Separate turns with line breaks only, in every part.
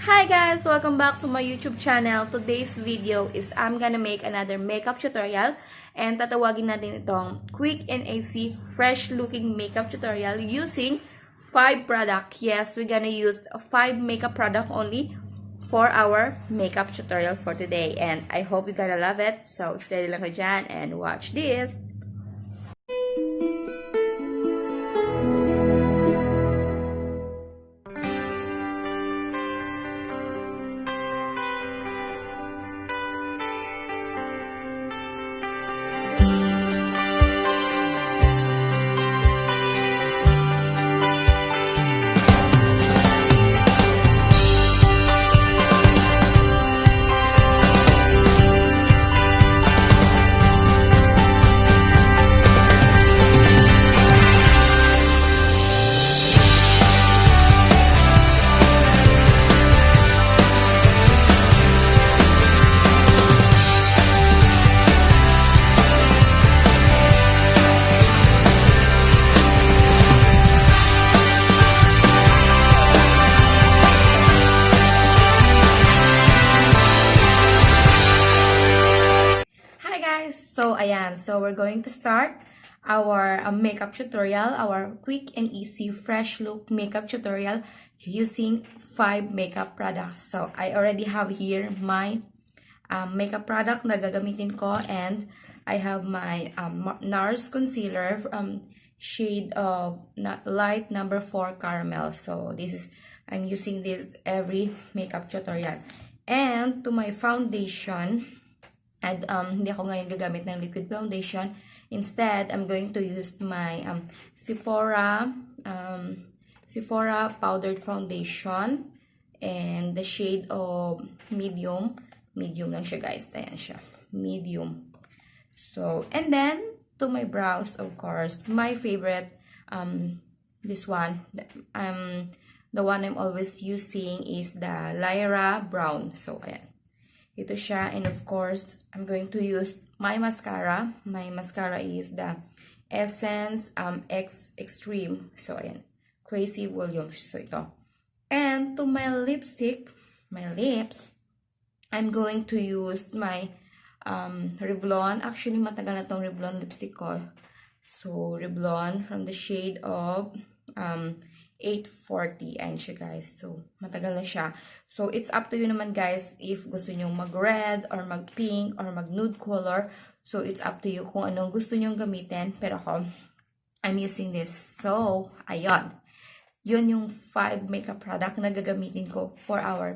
Hi guys! Welcome back to my YouTube channel. Today's video is I'm gonna make another makeup tutorial and tatawagin natin itong quick and easy fresh looking makeup tutorial using 5 product. Yes, we're gonna use 5 makeup product only for our makeup tutorial for today and I hope you're gonna love it. So steady lang ka dyan and watch this! So, ayan. So, we're going to start our makeup tutorial, our quick and easy fresh look makeup tutorial using 5 makeup products. So, I already have here my makeup product na gagamitin ko and I have my Nars concealer shade of light number 4 caramel. So, I'm using this every makeup tutorial. And to my foundation, and hindi ako ngayon gagamit ng liquid foundation. Instead, I'm going to use my Sepohra powdered foundation and the shade of medium. Medium lang siya, guys. Ayan siya. Medium. So, and then to my brows, of course, my favorite this one. The one I'm always using is the Lyra brown. So, ayan. Ito siya. And of course, I'm going to use my mascara. My mascara is the Essen X Extreme. So, ayan. Crazy Volume. So, ito. And to my lipstick, my lips, I'm going to use my Revlon. Actually, matagal na tong Revlon lipstick ko. So, Revlon from the shade of 840. Ayan siya, guys. So, matagal na siya. So, it's up to you naman, guys, if gusto nyo mag-red or mag-pink or mag-nude color. So, it's up to you kung anong gusto nyo gamitin. Pero ako, I'm using this. So, ayun. Yun yung 5 makeup product na gagamitin ko for our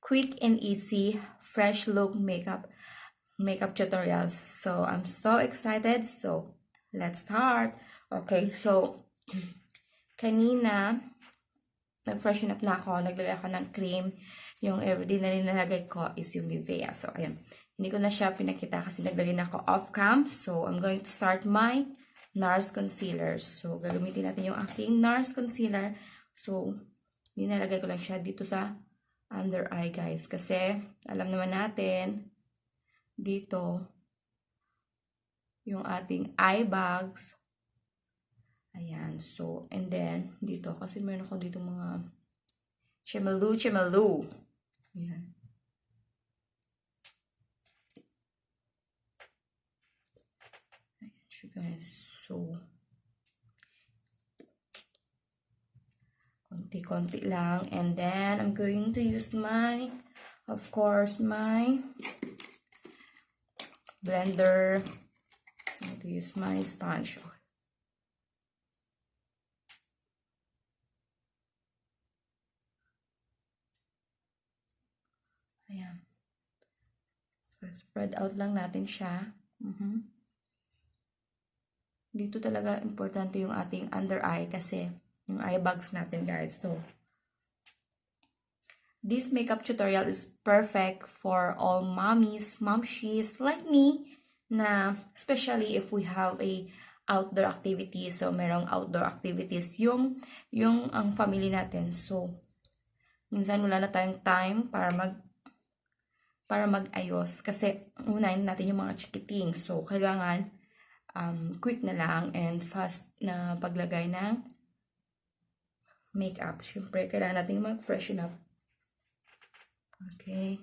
quick and easy fresh look makeup tutorials. So, I'm so excited. So, let's start. Okay, so kanina, nag-freshen up na ako. Naglagay ako ng cream. Yung everyday na nilalagay ko is yung Nivea. So, ayan. Hindi ko na siya pinakita kasi naglagay na ako off-cam. So, I'm going to start my Nars concealer. So, gagamitin natin yung aking Nars concealer. So, nilalagay ko lang siya dito sa under eye, guys. Kasi, alam naman natin, dito, yung ating eye bags. Ayan. So, and then, dito, kasi meron ako dito mga chemalu. Ayan. Ayan siya, guys. So, konti-konti lang. And then, I'm going to use of course, my blender. I'm going to use my sponge. Ayan. So, spread out lang natin siya. Dito talaga importante yung ating under eye kasi yung eye bags natin, guys. So, this makeup tutorial is perfect for all mommies, momshies like me na especially if we have a outdoor activity. So, merong outdoor activities yung ang family natin. So, minsan wala na tayong time para mag-ayos kasi unahin natin yung mga chikiting. So, kailangan quick na lang and fast na paglagay ng makeup. Siyempre, kailangan natin mag-freshen up Okay.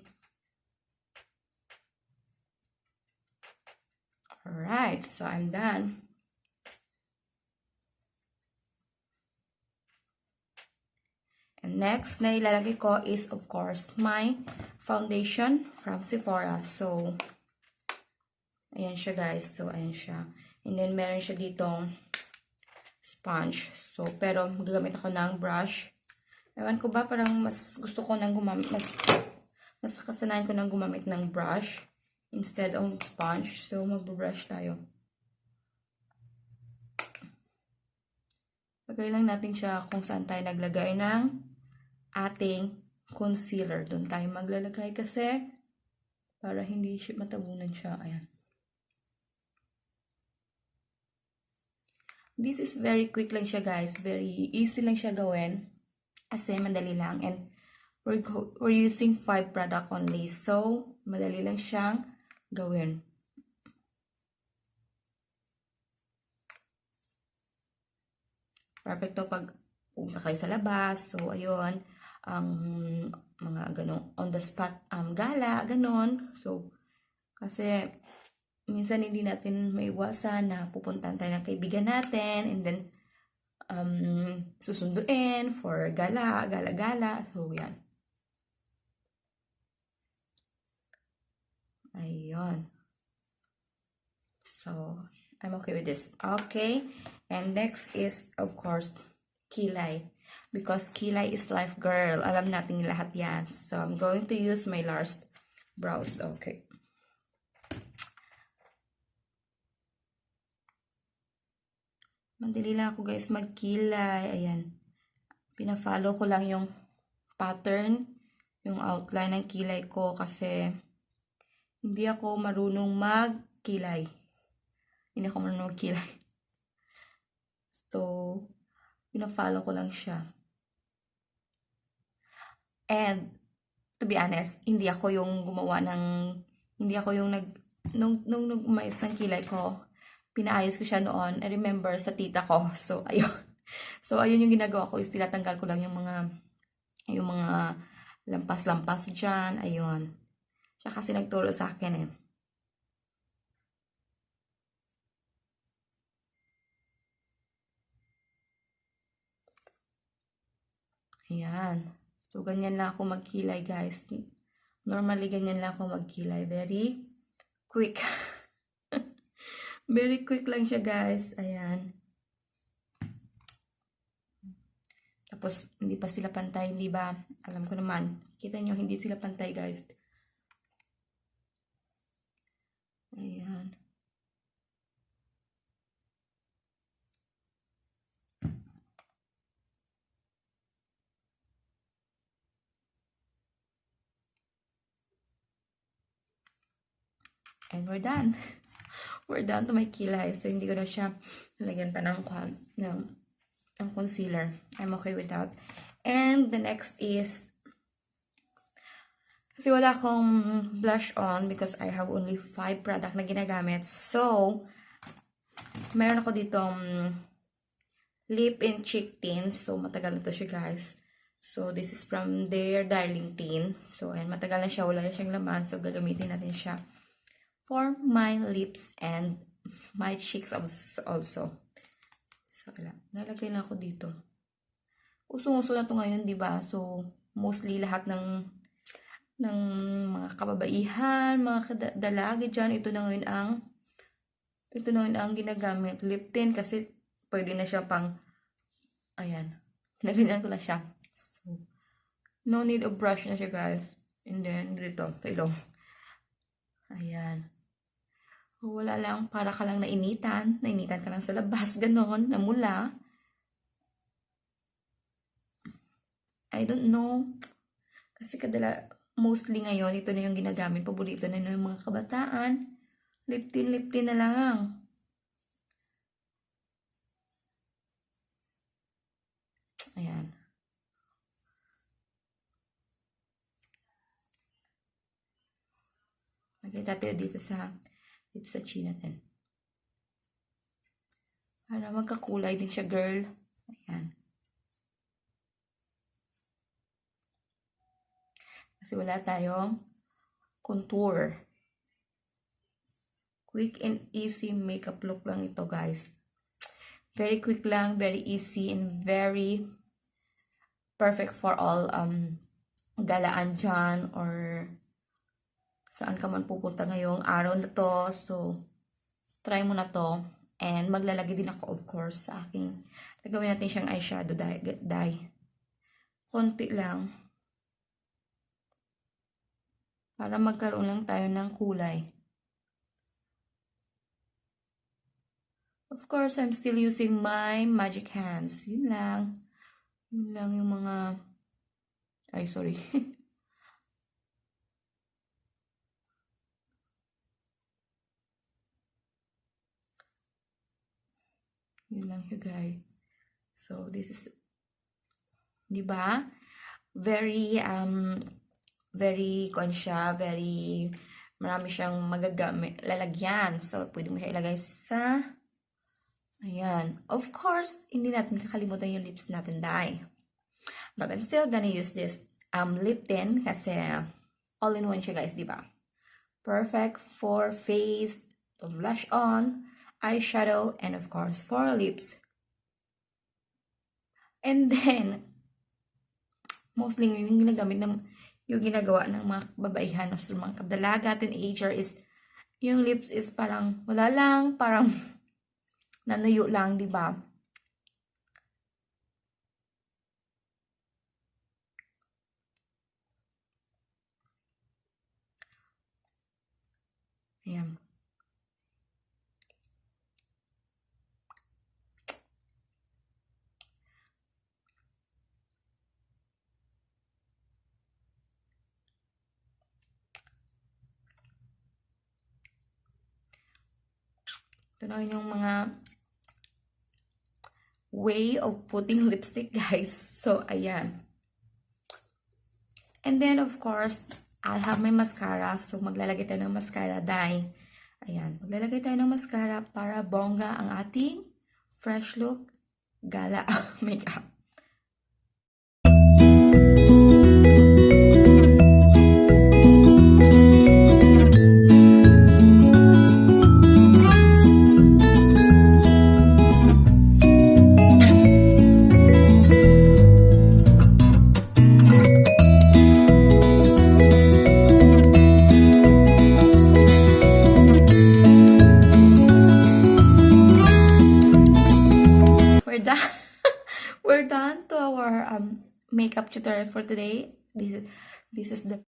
Alright, so I'm done. And next na ilalagay ko is, of course, my foundation from Sepohra. So, ayan siya guys. So, ayan siya. And then, meron siya ditong sponge. So, pero gagamit ako ng brush. Ewan ko ba, parang mas gusto ko nang gumamit, mas kasanayan ko nang gumamit ng brush instead of sponge. So, mag-brush tayo. Lagay lang natin siya kung saan tayo naglagay ng ating concealer. Doon tayo maglalagay kasi para hindi siya matabunan siya. Ayan. This is very quick lang siya guys. Very easy lang siya gawin. Kasi madali lang. And we're using 5 product only. So, madali lang siyang gawin. Perfect to pag punta kayo sa labas. So, ayun. Mga ganun, on the spot gala, ganun. So, kasi minsan hindi natin maiwasan na pupuntahan tayo ng kaibigan natin and then susunduin for gala. So, yan. Ayun. So, I'm okay with this. Okay. And next is, of course, kilay. Because kilay is life, girl. Alam natin lahat yan. So, I'm going to use my Nars brows. Okay. Madali lang ako guys magkilay. Ayan. Pina-follow ko lang yung pattern, yung outline ng kilay ko kasi hindi ako marunong magkilay. Hindi ako marunong magkilay. So, pina-follow ko lang siya. And, to be honest, hindi ako yung nung umayos ng kilay ko, pinaayos ko siya noon. I remember sa tita ko. So, ayun. So, ayun yung ginagawa ko is tinatanggal ko lang yung mga lampas-lampas dyan. Ayun. Siya kasi nagturo sa akin eh. Ayan. So, ganyan lang ako magkilay, guys. Normally, ganyan lang ako magkilay. Very quick. Very quick lang siya, guys. Ayan. Tapos, hindi pa sila pantay, hindi ba? Alam ko naman. Kita nyo, hindi sila pantay, guys. Ayan. And we're done. We're done to my kilay. So, hindi ko na siya nalagyan pa ng concealer. I'm okay with that. And the next is, kasi wala akong blush on because I have only 5 product na ginagamit. So, meron ako ditong lip and cheek tint. So, matagal na to siya, guys. So, this is from their Darling Tint. So, ayan, matagal na siya. Wala na siyang laman. So, gagamitin natin siya for my lips and my cheeks also. So, nalagay na ako dito. Usong-uso na to ngayon, di ba? So, mostly lahat ng mga kababaihan, mga dalaga dyan, ito na ngayon ang ginagamit. Lip tint kasi pwede na siya pang, ayan, naganyan ko na siya. So, no need of brush na siya, guys. And then, dito, sa ilong. Ayan. Wala lang, para ka lang nainitan ka lang sa labas, ganon, namula. I don't know. Kasi mostly ngayon, ito na yung ginagamit. Paborito na yung mga kabataan. Lip tint na lang. Ayan. Nakita tayo dito sa chin natin. Para magkakulay din siya, girl. Ayan. Kasi wala tayong contour. Quick and easy makeup look lang ito, guys. Very quick lang, very easy, and very perfect for all galaan dyan or saan ka man pupunta ngayong araw na to. So, try mo na to. And maglalagay din ako, of course, sa aking, gagawin natin siyang eyeshadow dye. Konti lang. Para magkaroon lang tayo ng kulay. Of course, I'm still using my magic hands. Yun lang. Yun lang yung mga... Ay, sorry. Yun lang yun, guys. So, this is... Diba? Very, very, very... Marami siyang magagamit, lalagyan. So, pwede mo siya ilagay sa... Ayan. Of course, hindi natin kakalimutan yung lips natin dye. But I'm still gonna use this lip tint kasi all-in-one siya, guys, di ba? Perfect for face, to blush on, eyeshadow, and of course, for lips. And then, mostly yung ginagamit ng, yung ginagawa ng mga babaihan o mga kadalaga, teenager is, yung lips is parang wala lang, parang nanuyo lang, di ba? Ayan. Ito na yung mga way of putting lipstick, guys. So, ayan. And then, of course, I have my mascara. So, maglalagay tayo ng mascara dye. Ayan. Maglalagay tayo ng mascara para bongga ang ating fresh look gala makeup. We're done to our makeup tutorial for today. This is the